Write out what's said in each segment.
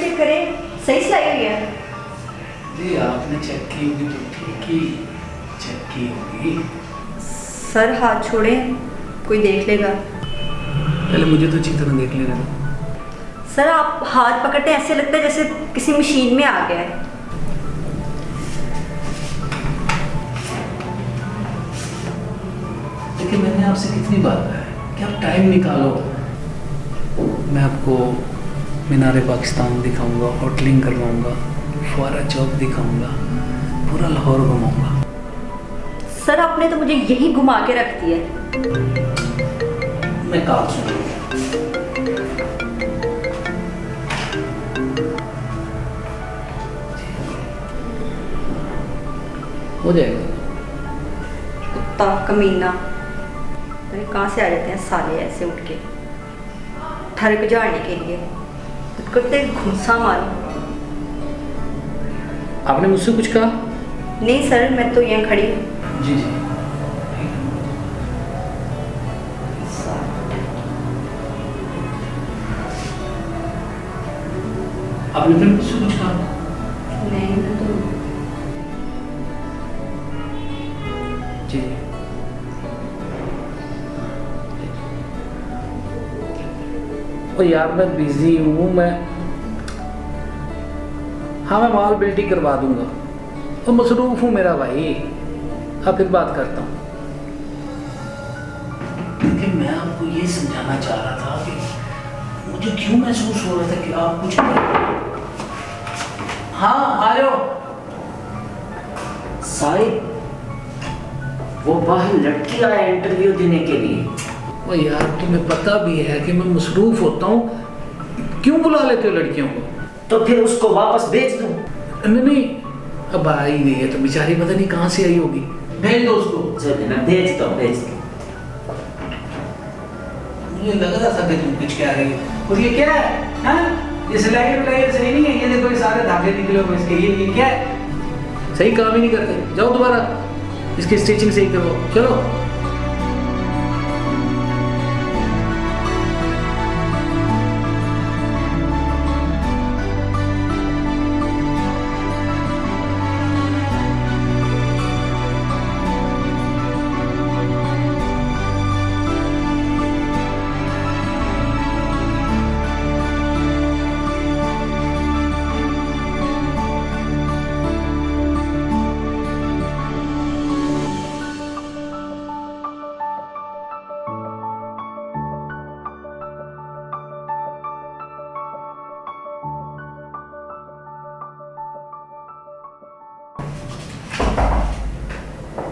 Check करें, सही सिलाई हुई है? जी आपने चेक की होगी तो ठीक ही चेक की होगी। सर हाथ छोड़ें, कोई देख लेगा। पहले मुझे तो अच्छी तरह देख लेना। सर आप हाथ पकड़ते हैं ऐसे लगता है जैसे किसी मशीन में आ गया है। लेकिन मैंने आपसे कितनी बार कहा है कि आप टाइम निकालो। मैं आपको मीनार पाकिस्तान दिखाऊंगा, होटलिंग करवाऊंगा, फुआरा चौक दिखाऊंगा, पूरा लाहौर घुमाऊंगा। सर आपने तो मुझे यही घुमा के रख दिया है। मैं कहा सुन हो जाएगा। कुत्ता कमीना, अरे कहाँ से आ जाते हैं साले ऐसे उठ के ठर गुजारने के लिए। करते घुसा मारो। आपने मुझसे कुछ कहा? नहीं सर, मैं तो यहाँ खड़ी हूँ। जी जी आपने फिर मुझसे कुछ कहा? नहीं मैं तो जी ओ यार मैं बिजी हूँ। हाँ मैं माल बिल्टी करवा दूंगा। तो मसरूफ हूँ मेरा भाई। हाँ फिर बात करता हूँ। लेकिन मैं आपको ये समझाना चाह रहा था कि मुझे क्यों महसूस हो रहा था कि आप कुछ हाँ आ जाओ। साहिब वो बाहर लड़की आया इंटरव्यू देने के लिए। ओ यार तुम्हें पता भी है कि मैं मसरूफ होता हूँ, क्यों बुला लेते हो लड़कियों को? तो फिर उसको वापस भेज दूं? नहीं नहीं अब आ ही गई है तो बेचारी पता नहीं कहाँ से आई होगी। भेज दो उसको। चलिए ना भेज दो भेज दो। मुझे लग रहा था कि तुम कुछ कह रही हो। और ये क्या है? हाँ ये सिलाई विलाई सही नहीं है। ये देखो ये सारे धागे निकले हुए इसके। ये क्या है? सही काम ही नहीं करते। जाओ दोबारा इसकी स्टिचिंग सही करो। चलो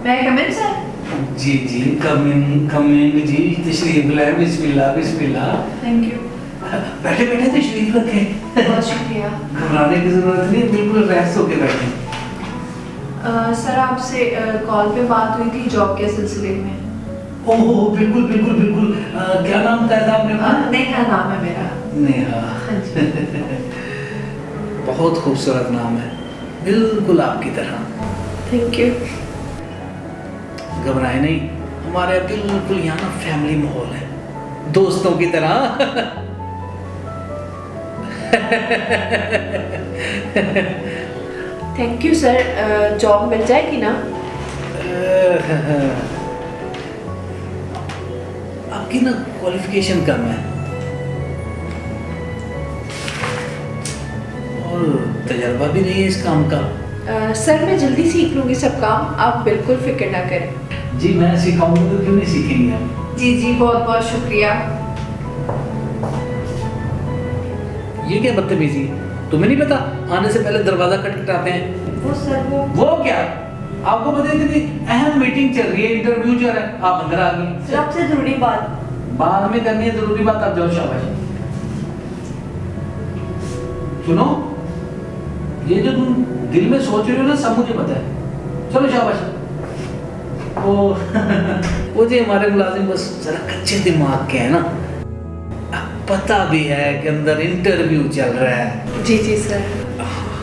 मैं कम इन सर? जी जी कमिंग जी तशरीफ लाए। बिस्मिल्लाह बिस्मिल्लाह। Thank you. बैठे बैठे तशरीफ रखें। बहुत शुक्रिया। घबराने की जरूरत नहीं, बिल्कुल रिलैक्स होके बैठे। सर आपसे कॉल पे बात हुई थी जॉब के सिलसिले में। ओह बिल्कुल बिल्कुल बिल्कुल। क्या नाम बताया था आपने? नेहा नाम है मेरा। नेहा। हाँ जी। बहुत खूबसूरत नाम है, बिल्कुल आपकी तरह। Thank you. घबराए नहीं, हमारे बिल्कुल यहाँ ना फैमिली माहौल है, दोस्तों की तरह। Thank you sir. जॉब मिल जाएगी ना? आपकी ना क्वालिफिकेशन कम है और तजर्बा भी नहीं है इस काम का। सर मैं जल्दी सीख लूँगी सब काम, आप बिल्कुल फिक्र ना करें। जी मैं सिखाऊंगा तो क्यों नहीं सीखेंगे आप? जी जी बहुत बहुत शुक्रिया। ये क्या बदतमीजी है? तुम्हें नहीं पता आने से पहले दरवाजा खटखटाते हैं? वो सर वो क्या? आपको पता है कि अहम मीटिंग चल रही है, इंटरव्यू चल रहा है, आप अंदर आ गए। सर आपसे जरूरी बात। बाद में करनी है जरूरी बात, आप जाओ। शाबाश। सुनो ये जो तुम दिल में सोच रहे हो ना सब मुझे पता है। चलो शाबाश। वो जी हमारे मुलाजिम बस जरा कच्चे दिमाग के हैं ना, पता भी है कि अंदर इंटरव्यू चल रहा है। जी जी सर।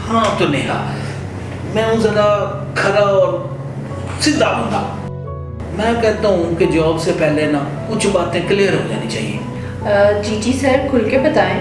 हाँ तो नेहा मैं हूँ जरा खरा और सीधा बंदा। मैं कहता हूँ कि जॉब से पहले ना कुछ बातें क्लियर हो जानी चाहिए। जी जी सर खुल के बताएं।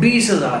20,000